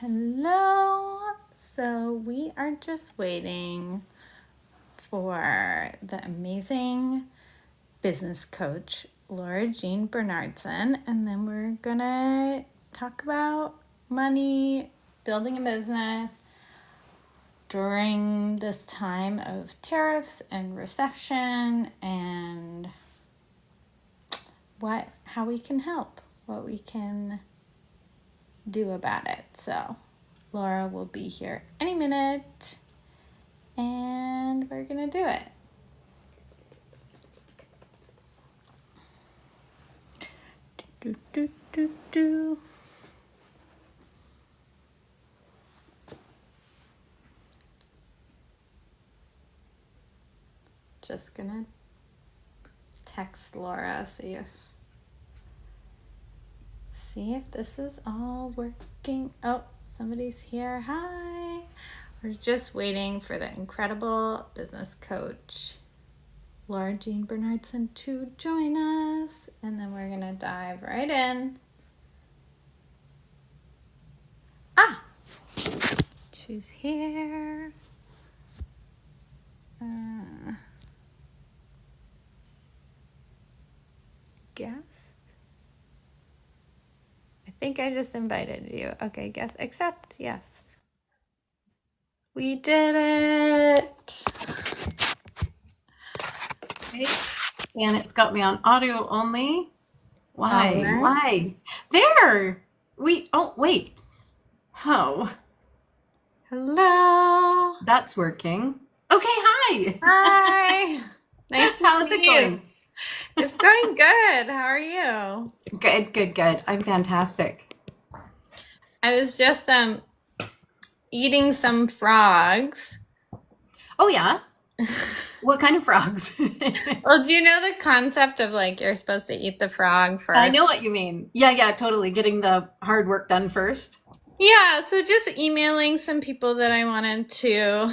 Hello. So we are just waiting for the amazing business coach, Laura Jean Bernardson, and then we're gonna talk about money, building a business during this time of tariffs and recession, and how we can help, what we can do about it. So Laura will be here any minute and we're gonna do it. Do, do, do, do. Just gonna text Laura, see if this is all working. Oh, somebody's here. Hi. We're just waiting for the incredible business coach, Laura Jean Bernardson, to join us. And then we're gonna dive right in. She's here. Guest? I think I just invited you. Okay, guest accept. Yes. We did it. Okay. And it's got me on audio only. Why? Right. Why? There. Oh, wait. How? Hello. That's working. Okay, hi. Hi. Nice to How's see it you. going? It's going good. How are you? Good. I'm fantastic. I was just eating some frogs. Oh, yeah? What kind of frogs? Well, do you know the concept of like you're supposed to eat the frog first? I know what you mean. Yeah, totally. Getting the hard work done first. Yeah, so just emailing some people that I wanted to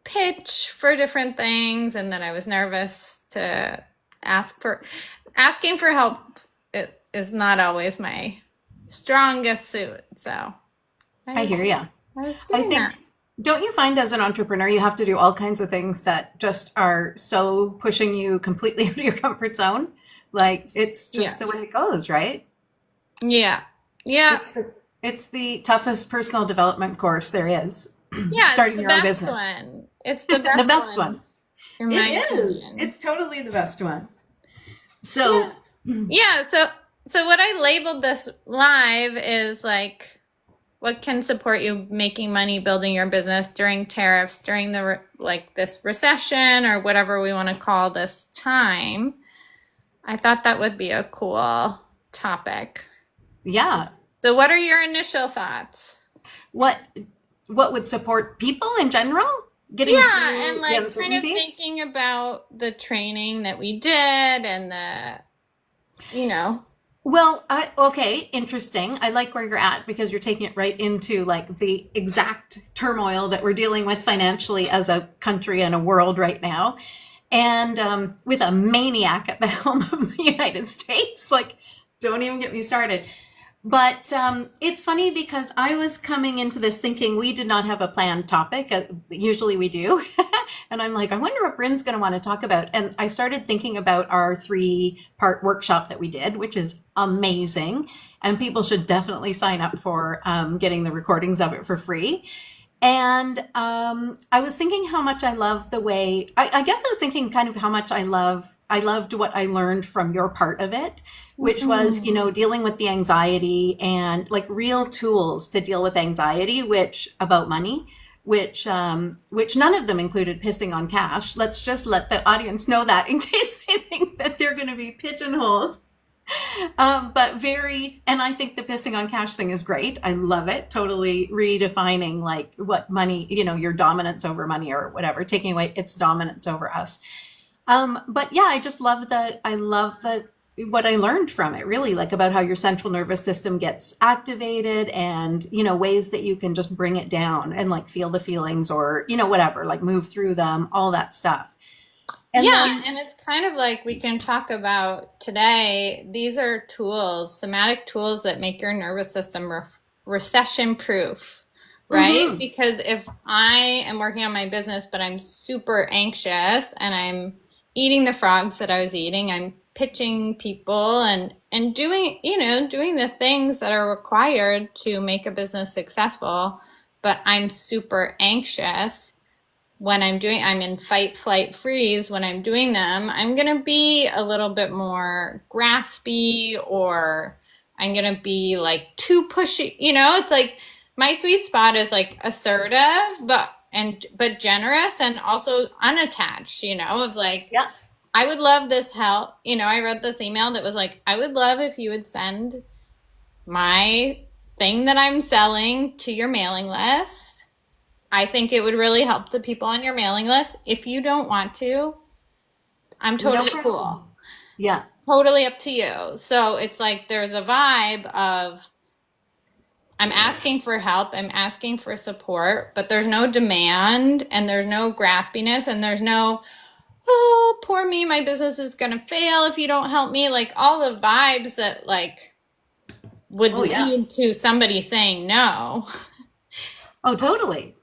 pitch for different things and that I was nervous to asking for help. It is not always my strongest suit, so I hear ya. I was I doing think, that. don't you find as an entrepreneur, you have to do all kinds of things that just are so pushing you completely out of your comfort zone? Like, it's just the way it goes, right? Yeah. It's the toughest personal development course there is. Yeah, Starting it's the your own best business. one. It's the The best best one, one. in It my is. opinion. It's totally the best one. So, Yeah, so what I labeled this live is like what can support you making money building your business during tariffs, during the this recession or whatever we want to call this time. I thought that would be a cool topic. yeah. So what are your initial thoughts? What would support people in general? Getting Yeah, through and the like kind of uncertainty? thinking about the training that we did and Well, okay, interesting. I like where you're at because you're taking it right into like the exact turmoil that we're dealing with financially as a country and a world right now. And with a maniac at the helm of the United States, like, don't even get me started. But it's funny because I was coming into this thinking we did not have a planned topic. Usually we do. And I'm like, I wonder what Bryn's going to want to talk about. And I started thinking about our 3-part workshop that we did, which is amazing. And people should definitely sign up for getting the recordings of it for free. And I was thinking how much I love the way, I guess I was thinking kind of how much I loved what I learned from your part of it, which was, dealing with the anxiety and like real tools to deal with anxiety, about money, which none of them included pissing on cash. Let's just let the audience know that in case they think that they're going to be pigeonholed. And I think the pissing on cash thing is great. I love it. Totally redefining like what money, your dominance over money or whatever, taking away its dominance over us. But yeah, I love what I learned from it really, like about how your central nervous system gets activated and, ways that you can just bring it down and like feel the feelings or, whatever, like move through them, all that stuff. And it's kind of like we can talk about today. These are tools, somatic tools that make your nervous system recession proof, right? Mm-hmm. Because if I am working on my business, but I'm super anxious and I'm eating the frogs that I was eating, I'm pitching people and doing, doing the things that are required to make a business successful, but I'm super anxious when I'm in fight, flight, freeze when I'm doing them, I'm going to be a little bit more graspy, or I'm going to be like too pushy. It's like my sweet spot is like assertive, but generous and also unattached, of like, Yeah. I would love this help. I wrote this email that was like, I would love if you would send my thing that I'm selling to your mailing list. I think it would really help the people on your mailing list. If you don't want to, I'm No totally problem. cool. Yeah. Totally up to you. So it's like there's a vibe of I'm asking for help, I'm asking for support, but there's no demand and there's no graspiness and there's no, oh, poor me, my business is going to fail if you don't help me. Like all the vibes that like would Oh, yeah. lead to somebody saying no. Oh, totally.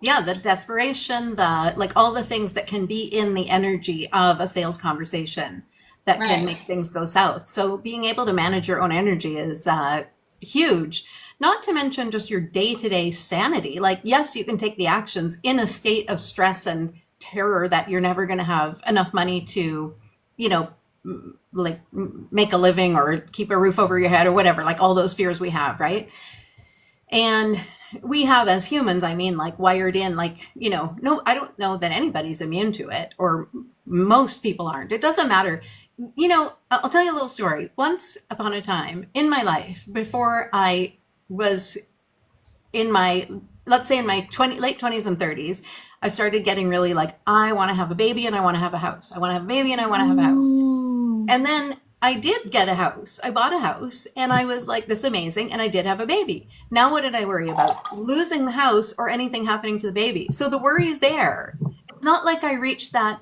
Yeah, the desperation, the like all the things that can be in the energy of a sales conversation that can Right. make things go south. So being able to manage your own energy is huge. Not to mention just your day-to-day sanity. Like, yes, you can take the actions in a state of stress and terror that you're never going to have enough money to, you know, like make a living or keep a roof over your head or whatever, like all those fears we have, right? And we have as humans, I mean, like wired in, like, no, I don't know that anybody's immune to it, or most people aren't. It doesn't matter. I'll tell you a little story. Once upon a time in my life, before I was in my, let's say in my late 20s and 30s, I started getting really like, I want to have a baby and I want to have a house. I want to have a baby and I want to have a house. Mm. And then I did get a house. I bought a house and I was like, this is amazing. And I did have a baby. Now, what did I worry about? Losing the house or anything happening to the baby. So the worry's there. It's not like I reached um,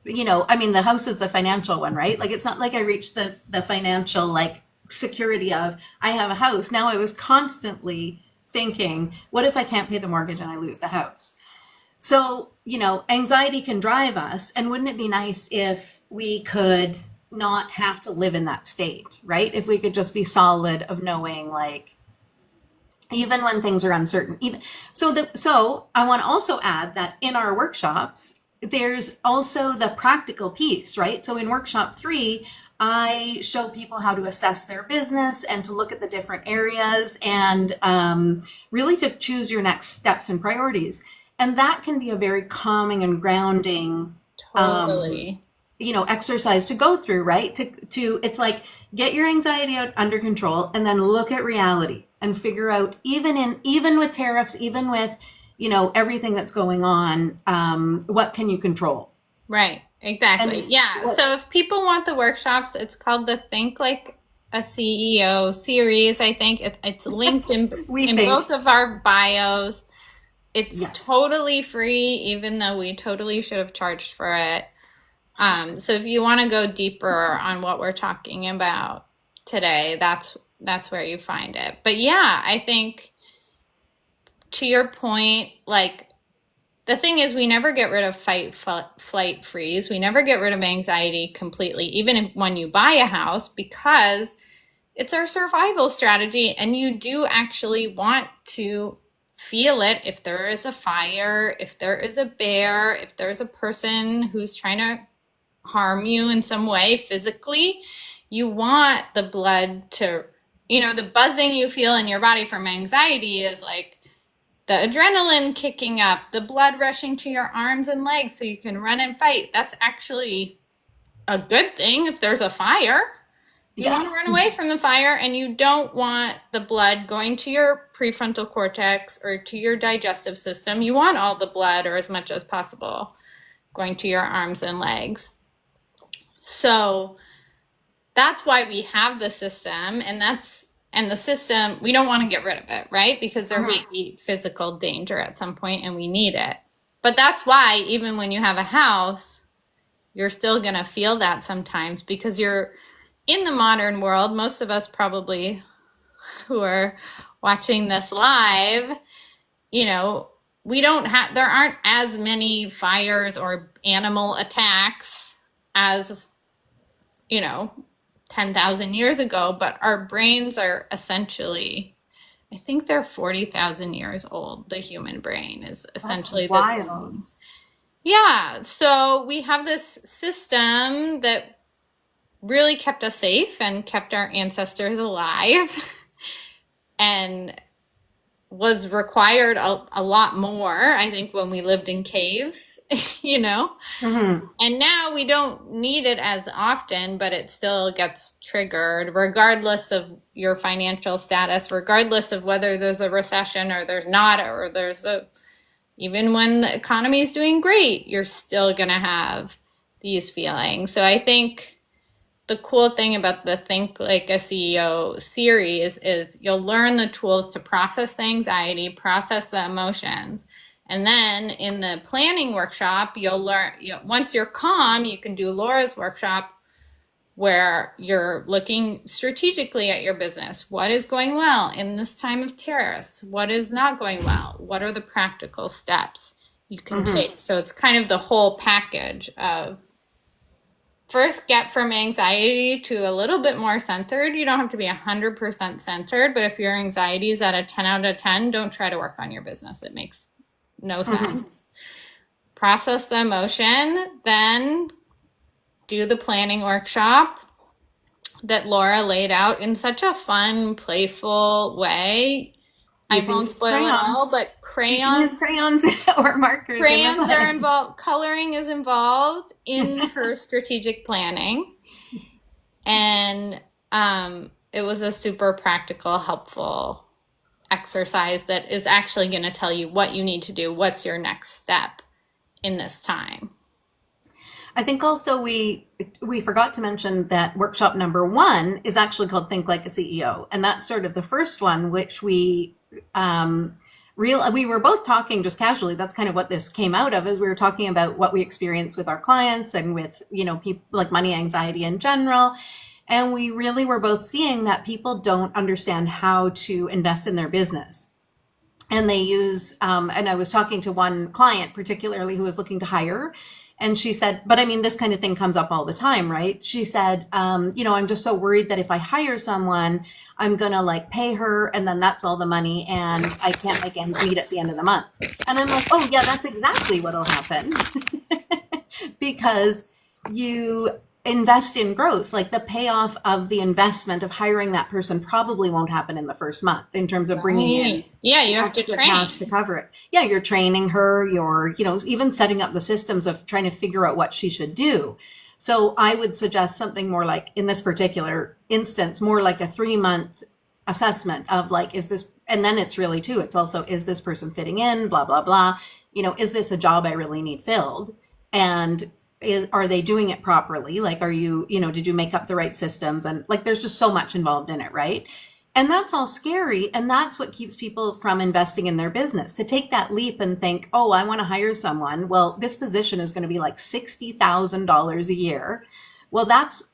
I mean, the house is the financial one, right? Like, it's not like I reached the financial, like, security of I have a house. Now I was constantly thinking, what if I can't pay the mortgage and I lose the house? So, anxiety can drive us. And wouldn't it be nice if we could not have to live in that state, right? If we could just be solid of knowing, like, even when things are uncertain, even so I want to also add that in our workshops, there's also the practical piece, right? So in workshop 3, I show people how to assess their business and to look at the different areas and really to choose your next steps and priorities. And that can be a very calming and grounding Totally. exercise to go through, right? To it's like get your anxiety out under control and then look at reality and figure out even with tariffs, even with everything that's going on, what can you control? Right. Exactly. And Yeah. what So if people want the workshops, it's called the Think Like a CEO series. I think it's linked we in think, both of our bios. It's yes. totally free, even though we totally should have charged for it. So if you want to go deeper on what we're talking about today, that's where you find it. But yeah, I think to your point, like the thing is, we never get rid of fight, flight, freeze. We never get rid of anxiety completely, even when you buy a house, because it's our survival strategy. And you do actually want to feel it if there is a fire, if there is a bear, if there's a person who's trying to harm you in some way physically. You want the blood to, the buzzing you feel in your body from anxiety is like the adrenaline kicking up, the blood rushing to your arms and legs so you can run and fight. That's actually a good thing if there's a fire. You Yeah. want to run away from the fire and you don't want the blood going to your prefrontal cortex or to your digestive system. You want all the blood or as much as possible going to your arms and legs. So that's why we have the system, and the system, we don't want to get rid of it, right? Because there may be physical danger at some point and we need it. But that's why even when you have a house, you're still going to feel that sometimes because you're in the modern world. Most of us probably who are watching this live, you know, there aren't as many fires or animal attacks as, you know, 10,000 years ago, but our brains are essentially, I think they're 40,000 years old. The human brain is That's essentially the wild. same. Yeah, so we have this system that really kept us safe and kept our ancestors alive and was required a lot more, I think, when we lived in caves, you know? Mm-hmm. And now we don't need it as often, but it still gets triggered regardless of your financial status, regardless of whether there's a recession or there's not, or even when the economy is doing great, you're still going to have these feelings. So I think the cool thing about the Think Like a CEO series is you'll learn the tools to process the anxiety, process the emotions. And then in the planning workshop, you'll learn, once you're calm, you can do Laura's workshop where you're looking strategically at your business. What is going well in this time of tariffs? What is not going well? What are the practical steps you can take? So it's kind of the whole package of first get from anxiety to a little bit more centered. You don't have to be 100% centered, but if your anxiety is at a 10 out of 10, don't try to work on your business. It makes no sense. Process the emotion, then do the planning workshop that Laura laid out in such a fun, playful way. I won't spoil it all, but crayons or markers. Crayons are involved. Coloring is involved in her strategic planning. And it was a super practical, helpful exercise that is actually going to tell you what you need to do. What's your next step in this time? I think also we forgot to mention that workshop number 1 is actually called Think Like a CEO. And that's sort of the first one, which we were both talking just casually. That's kind of what this came out of, is we were talking about what we experience with our clients and with, people, like money anxiety in general. And we really were both seeing that people don't understand how to invest in their business. And they use, and I was talking to one client particularly who was looking to hire. And she said, but I mean, this kind of thing comes up all the time, right? She said, I'm just so worried that if I hire someone, I'm going to like pay her and then that's all the money and I can't make ends meet at the end of the month. And I'm like, oh yeah, that's exactly what'll happen. Because you invest in growth. Like the payoff of the investment of hiring that person probably won't happen in the first month in terms of bringing in you have to train cash to cover it. Yeah, you're training her, you're, even setting up the systems of trying to figure out what she should do. So I would suggest something more like, in this particular instance, more like a 3-month assessment of like, is this, and then it's really too, it's also, is this person fitting in, blah, blah, blah. Is this a job I really need filled? And are they doing it properly? Like, are you, did you make up the right systems? And like, there's just so much involved in it, right? And that's all scary. And that's what keeps people from investing in their business, to take that leap and think, oh, I want to hire someone. Well, this position is going to be like $60,000 a year. Well, that's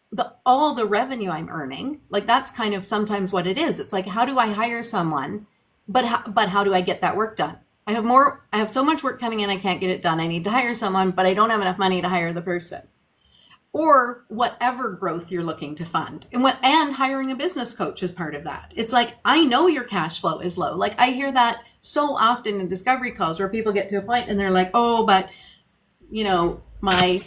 all the revenue I'm earning. Like, that's kind of sometimes what it is. It's like, how do I hire someone? But how do I get that work done? I have so much work coming in, I can't get it done. I need to hire someone, but I don't have enough money to hire the person. Or whatever growth you're looking to fund. And hiring a business coach is part of that. It's like, I know your cash flow is low. Like, I hear that so often in discovery calls where people get to a point and they're like, oh, but my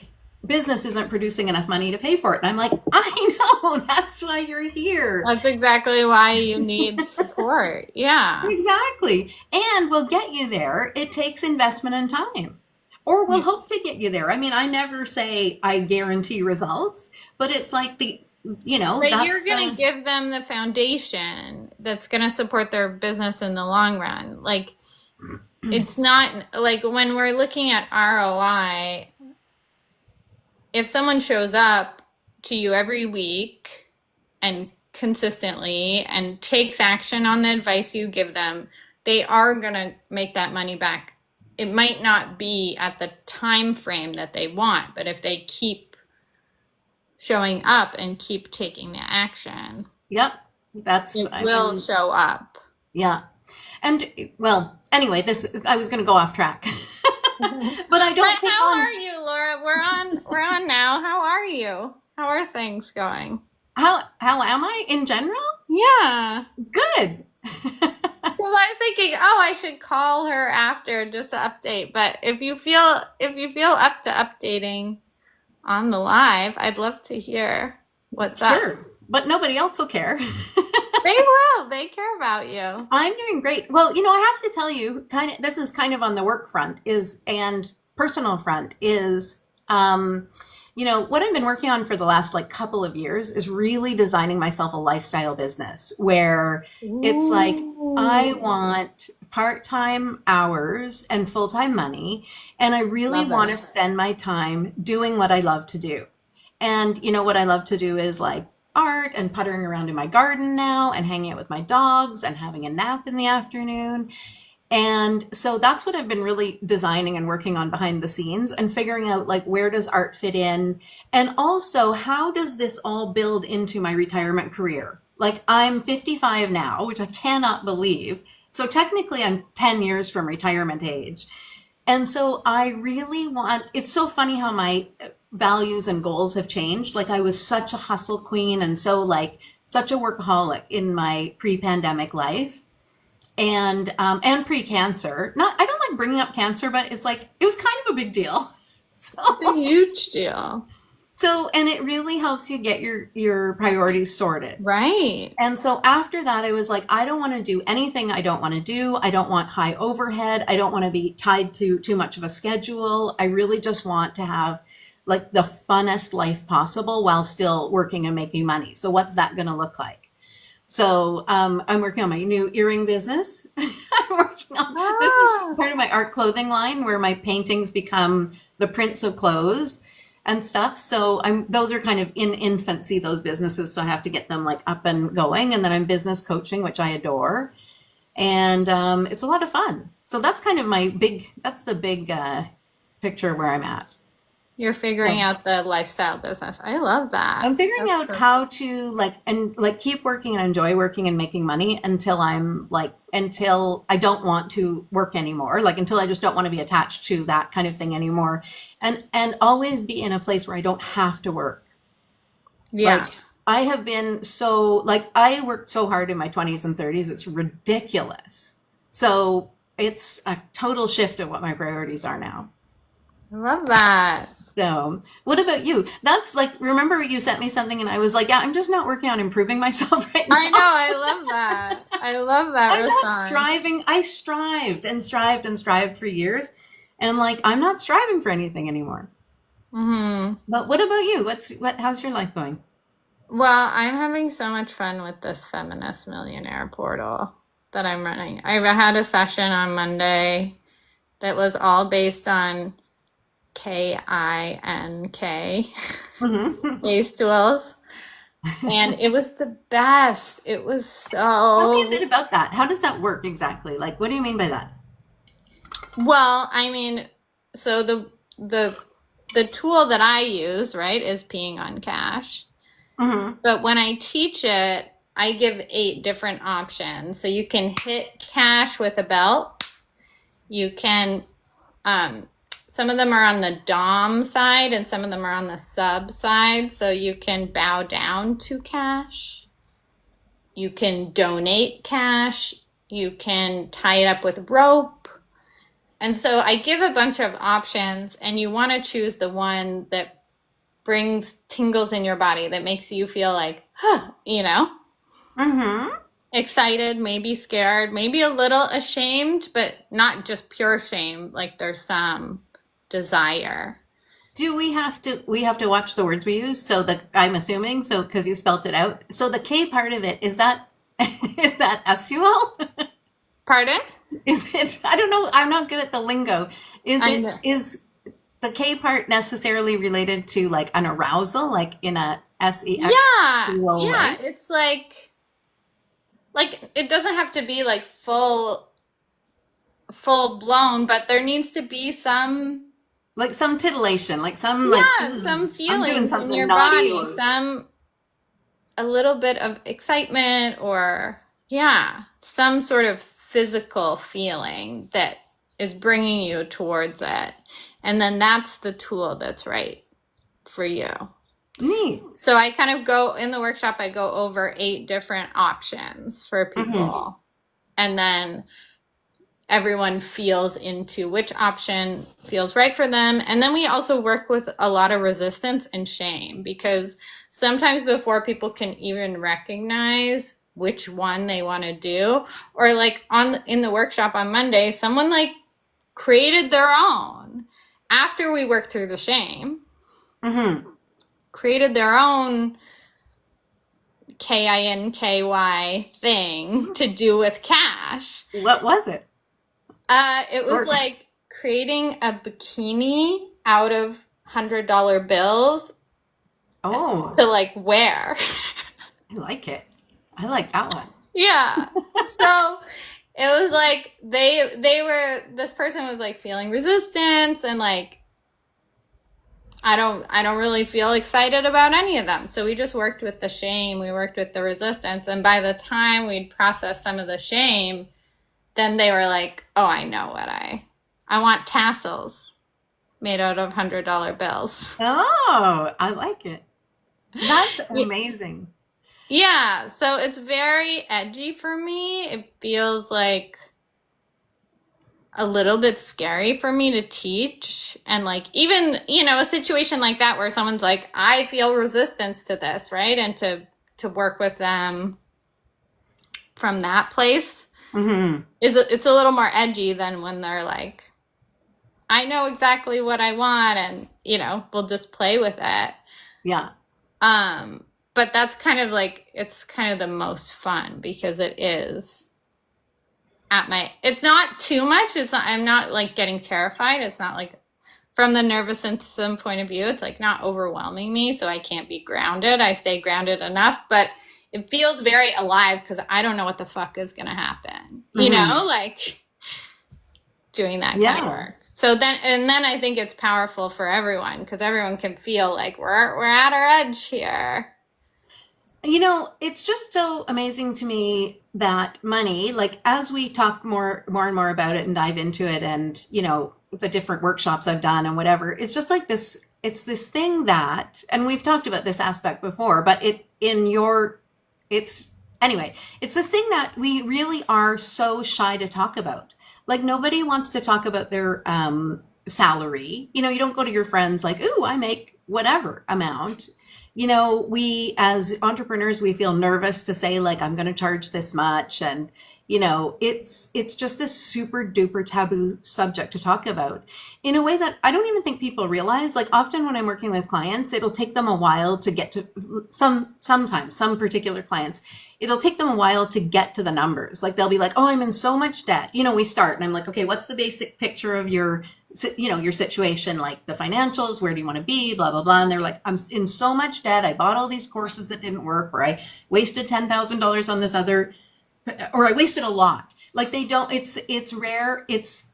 business isn't producing enough money to pay for it. And I'm like, I know, that's why you're here. That's exactly why you need support. Yeah. Exactly. And we'll get you there. It takes investment and time. Or we'll hope to get you there. I mean, I never say I guarantee results, but it's like but you're going to give them the foundation that's going to support their business in the long run. Like, it's not like when we're looking at ROI, if someone shows up to you every week and consistently and takes action on the advice you give them, they are going to make that money back. It might not be at the time frame that they want, but if they keep showing up and keep taking the action. Yep. That's, It I will mean, show up. yeah. And well, anyway, this, I was going to go off track, but I But don't take how are on. you, Laura? We're on now. How are you? How are things going? How am I in general? Yeah. Good. Well, I was thinking, oh, I should call her after just to update. But if you feel up to updating on the live, I'd love to hear what's up. Sure. But nobody else will care. They will. They care about you. I'm doing great. Well, I have to tell you, kind of, this is kind of on the work front is, and personal front is, what I've been working on for the last like couple of years is really designing myself a lifestyle business where it's like, I Ooh. want part-time hours and full-time money, and I really Love want it. to spend my time doing what I love to do. And what I love to do is like art and puttering around in my garden now and hanging out with my dogs and having a nap in the afternoon. And so that's what I've been really designing and working on behind the scenes and figuring out like where does art fit in? And also how does this all build into my retirement career? Like I'm 55 now, which I cannot believe. So technically I'm 10 years from retirement age. And so I really want, it's so funny how my values and goals have changed. Like I was such a hustle queen and so like such a workaholic in my pre-pandemic life and pre-cancer. Not, I don't like bringing up cancer, but it's like it was kind of a big deal. It's a So huge deal. and it really helps you get your priorities sorted. Right. And so after that, I was like, I don't want to do anything I don't want to do. I don't want high overhead. I don't want to be tied to too much of a schedule. I really just want to have like the funnest life possible while still working and making money. So what's that going to look like? So I'm working on my new earring business. I'm working on this is Ah. part of my art clothing line where my paintings become the prints of clothes and stuff. So I'm those are kind of in infancy, those businesses. So I have to get them like up and going. And then I'm business coaching, which I adore. And it's a lot of fun. So that's kind of that's the big picture where I'm at. You're figuring So out the lifestyle business. I love that. I'm figuring That's out so how to like keep working and enjoy working and making money until I don't want to work anymore, like until I just don't want to be attached to that kind of thing anymore, and always be in a place where I don't have to work. yeah. Like I have been so like I worked so hard in my 20s and 30s, it's ridiculous. So it's a total shift of what my priorities are now. I love that. So, what about you? That's like, remember you sent me something and I was like, yeah, I'm just not working on improving myself right I know. now. I love that. I love that I'm not response. striving. I strived and strived and strived for years. And like, I'm not striving for anything anymore. Hmm. But what about you? How's your life going? Well, I'm having so much fun with this feminist millionaire portal that I'm running. I had a session on Monday that was all based on KINK, Hmm. case tools. And it was the best. It was Tell me a bit so about that. How does that work exactly? Like, what do you mean by that? well, I mean, so the tool that I use, right, is peeing on cash. Hmm. But when I teach it, I give 8 different options. So you can hit cash with a belt. You can um some of them are on the dom side and some of them are on the sub side. So you can bow down to cash. You can donate cash. You can tie it up with rope. And so I give a bunch of options, and you want to choose the one that brings tingles in your body, that makes you feel like, huh, Hmm. excited, maybe scared, maybe a little ashamed, but not just pure shame. Like there's some desire. Do we have to watch the words we use? So the I'm assuming so because you spelt it out. So the K part of it is that is that SUL? Pardon? Is it? I don't know. I'm not good at the lingo. Is I it know. is the K part necessarily related to like an arousal, like in a Yeah, sexual yeah. way? It's like it doesn't have to be like full blown, but there needs to be some, Like some titillation, like some like yeah, ooh, some I'm doing feelings in something your naughty body, or some a little bit of excitement or, yeah, some sort of physical feeling that is bringing you towards it. And then that's the tool that's right for you. Neat. So I kind of go in the workshop, I go over 8 different options for Mm-hmm. people. And then everyone feels into which option feels right for them. And then we also work with a lot of resistance and shame, because sometimes before people can even recognize which one they want to do, or like on in the workshop on Monday, someone like created their own after we worked through the shame, Mm-hmm. created their own KINKY thing to do with cash. What was it? It was Or like creating a bikini out of $100 bills oh, to like wear. I like it. I like that one. Yeah. So it was like this person was like feeling resistance and like I don't really feel excited about any of them. So we just worked with the shame, we worked with the resistance, and by the time we'd processed some of the shame, then they were like, "Oh, I know what I want tassels made out of $100 bills." Oh, I like it. That's amazing. Yeah, so it's very edgy for me. It feels like a little bit scary for me to teach. And like even, a situation like that where someone's like, I feel resistance to this, right? And to work with them from that place Mm-hmm. it's a little more edgy than when they're like, I know exactly what I want and, we'll just play with it. Yeah. But that's kind of like it's kind of the most fun because it is it's not too much. I'm not like getting terrified. It's not like from the nervous system point of view, it's like not overwhelming me, so I can't be grounded. I stay grounded enough, but it feels very alive because I don't know what the fuck is gonna happen. Mm-hmm. Like doing that kind of Yeah. work. So then I think it's powerful for everyone because everyone can feel like we're at our edge here. It's just so amazing to me that money, like as we talk more and more about it and dive into it and, the different workshops I've done and whatever, it's just like this, it's this thing that, and we've talked about this aspect before, but it's, anyway, it's the thing that we really are so shy to talk about. Like nobody wants to talk about their salary. You don't go to your friends like, ooh, I make whatever amount. We as entrepreneurs, we feel nervous to say like, I'm going to charge this much. And, it's just this super duper taboo subject to talk about in a way that I don't even think people realize. Like often when I'm working with clients, it'll take them a while to get to sometimes some particular clients, it'll take them a while to get to the numbers. Like they'll be like, oh, I'm in so much debt. We start and I'm like, okay, what's the basic picture of your situation, like the financials, where do you want to be, blah, blah, blah. And they're like, I'm in so much debt. I bought all these courses that didn't work, or I wasted $10,000 on this other, or I wasted a lot. Like they don't, it's rare. It's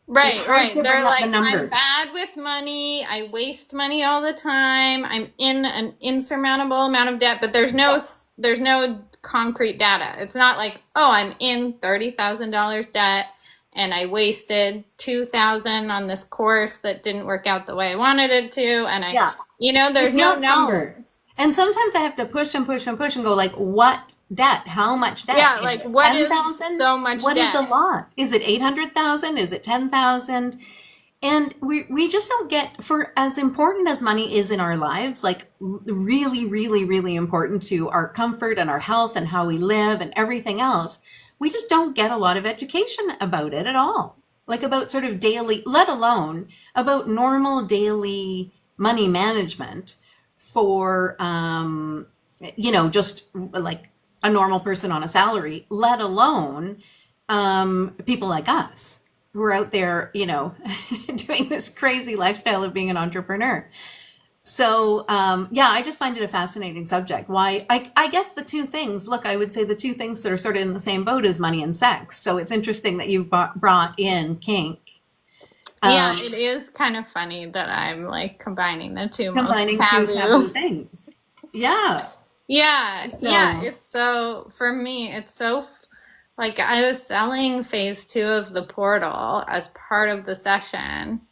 Right, hard right. to bring They're up the like, I'm numbers. bad with money. I waste money all the time. I'm in an insurmountable amount of debt, but there's no concrete data. It's not like, oh, I'm in $30,000 debt and I wasted 2,000 on this course that didn't work out the way I wanted it to, and Yeah. there's It's no not solid. numbers. And sometimes I have to push and push and push and go like, what debt? How much debt? Yeah, Is like it what is 10,000? so much What is a debt? lot? Is it 800,000? Is it 10,000? And we just don't get, for as important as money is in our lives, like really, really, really important to our comfort and our health and how we live and everything else, we just don't get a lot of education about it at all. Like about sort of daily, let alone about normal daily money management for, just like a normal person on a salary, let alone people like us who are out there, doing this crazy lifestyle of being an entrepreneur. So, yeah, I just find it a fascinating subject. Why? I guess the two things, look, I would say the two things that are sort of in the same boat is money and sex. So it's interesting that you've brought in kink, Yeah, um, it is kind of funny that I'm like combining the two most combining two taboo taboo. things. Yeah. Yeah, yeah, So, it's so for me, it's so like I was selling phase two of the portal as part of the session,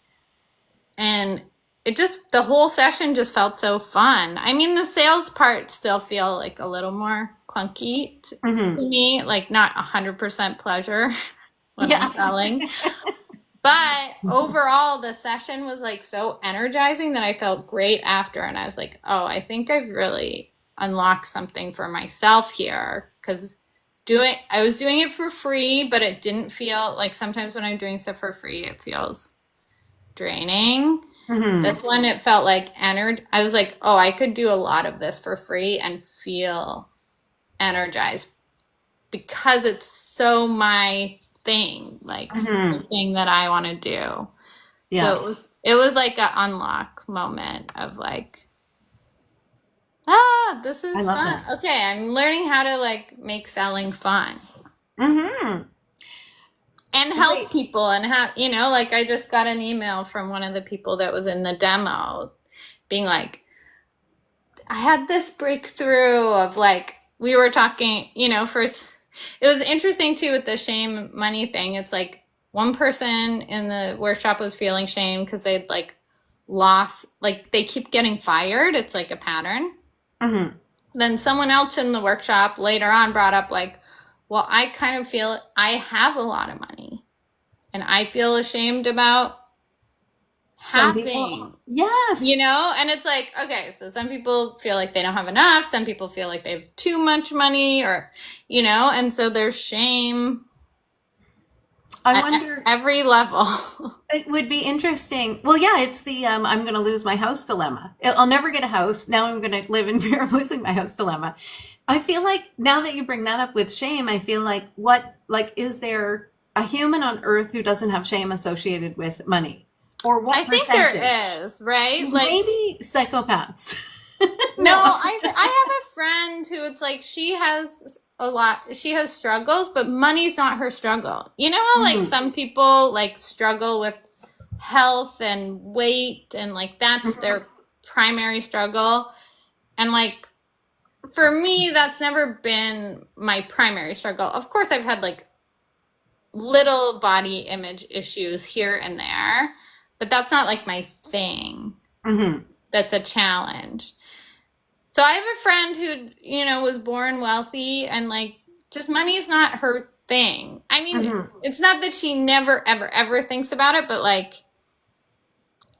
and it just the whole session just felt so fun. I mean, the sales part still feel like a little more clunky to mhm. me, like not 100% pleasure when I'm Yeah. selling. But overall, the session was like so energizing that I felt great after. And I was like, oh, I think I've really unlocked something for myself here. Because I was doing it for free, but it didn't feel like sometimes when I'm doing stuff for free, it feels draining. Mhm. This one, it felt like energy. I was like, oh, I could do a lot of this for free and feel energized because it's so my thing, like the Mhm. thing that I want to do. So Yeah, it was like an unlock moment of like, ah, this I is love fun. that. Okay, I'm learning how to like make selling fun Mhm. and help Wait. people and have, like I just got an email from one of the people that was in the demo being like, I had this breakthrough of like we were talking, first it was interesting too with the shame money thing. It's like one person in the workshop was feeling shame because they'd like lost like they keep getting fired. It's like a pattern. Mhm. Then someone else in the workshop later on brought up like, well, I kind of feel I have a lot of money and I feel ashamed about Some people, having. yes. And it's like, okay, so some people feel like they don't have enough, some people feel like they have too much money, or, and so there's shame I at wonder, every level. it would be interesting. Well, yeah, it's the I'm going to lose my house dilemma. I'll never get a house. Now I'm going to live in fear of losing my house dilemma. I feel like now that you bring that up with shame, I feel like is there a human on earth who doesn't have shame associated with money? Or I what think percentage? there is, right? Like, Maybe psychopaths. no, No. I have a friend who it's like she has struggles, but money's not her struggle. You know how like Mhm. some people like struggle with health and weight and like that's Mhm. their primary struggle. And like for me, that's never been my primary struggle. Of course, I've had like little body image issues here and there, but that's not like my thing. Mhm. That's a challenge. So I have a friend who, was born wealthy and like just money's not her thing. I mean, Mhm. it's not that she never, ever, ever thinks about it, but like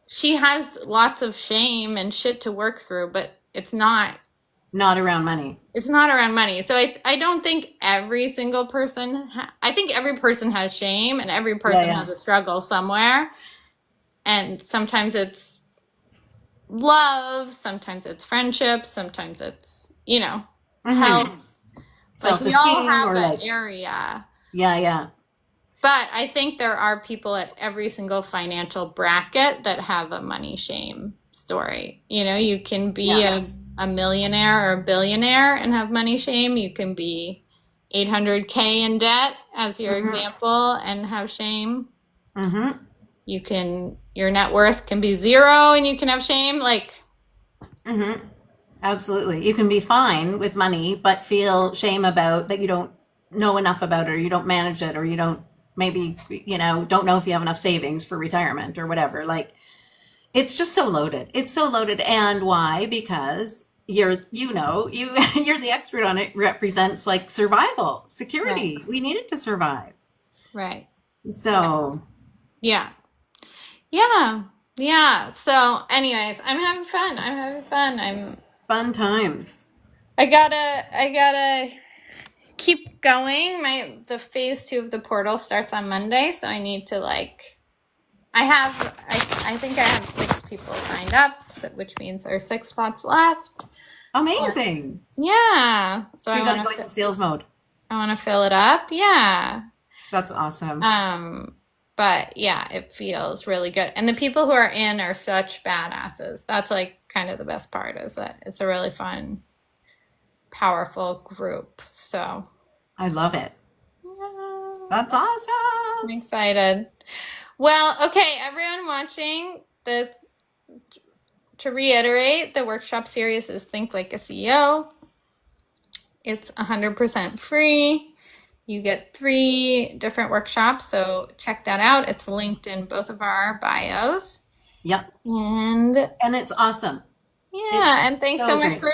she has lots of shame and shit to work through, but Not around money. it's not around money. So I don't think every single person, I think every person has shame and every Yeah, person yeah. has a struggle somewhere. And sometimes it's love, sometimes it's friendship, sometimes it's, Mhm. health. Like we all Self-esteem have or an like, area. yeah, yeah. But I think there are people at every single financial bracket that have a money shame story. You can be Yeah. a millionaire or a billionaire and have money shame. You can be 800K in debt, as your Mhm. example, and have shame. Mhm. Your net worth can be zero and you can have shame. Like, Mhm. Absolutely. You can be fine with money, but feel shame about that you don't know enough about it, or you don't manage it, or you don't maybe, don't know if you have enough savings for retirement or whatever. Like, it's just so loaded. It's so loaded. And why? Because you're the expert on it, represents like survival, right, security. We need it to survive. right, right. So, Yeah. Yeah. Yeah. So, anyways, I'm having fun. I'm having fun. fun times. I gotta keep going. The phase two of the portal starts on Monday, so I need to like I think I have 6 people signed up, so, which means there's 6 spots left. Uh, Amazing. yeah. So So I you got to want go to into sales mode. fill it up. Yeah. That's awesome. Um but yeah, it feels really good. And the people who are in are such badasses. That's like kind of the best part is that it's a really fun, powerful group. So, I love it. yeah, That's I'm awesome. excited. Well, okay, everyone watching, to reiterate, the workshop series is Think Like a CEO. It's 100% free. You get 3 different workshops, so check that out. It's linked in both of our bios. Yep. And And it's awesome. yeah, It's and thanks so so much great. for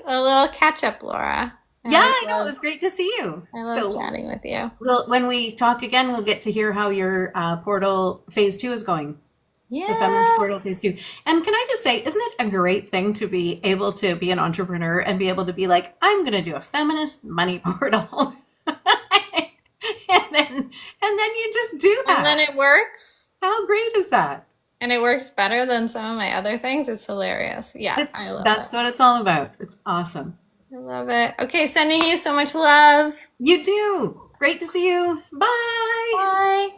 a little catch up, Laura. Yeah, I I know. It love was great to see you. I love So chatting with you. when we talk again, we'll get to hear how your portal phase 2 is going. The feminist Yeah. portal phase 2. And can I just say, isn't it a great thing to be able to be an entrepreneur and be able to be like, I'm going to do a feminist money portal. And then you just do And then that. it works. How great is that? And it works better than some of my other things. It's hilarious. Yeah, I love it. That's what it's all about. It's awesome. I love it. Okay, sending you so much love. You do. Great to see you. Bye. Bye.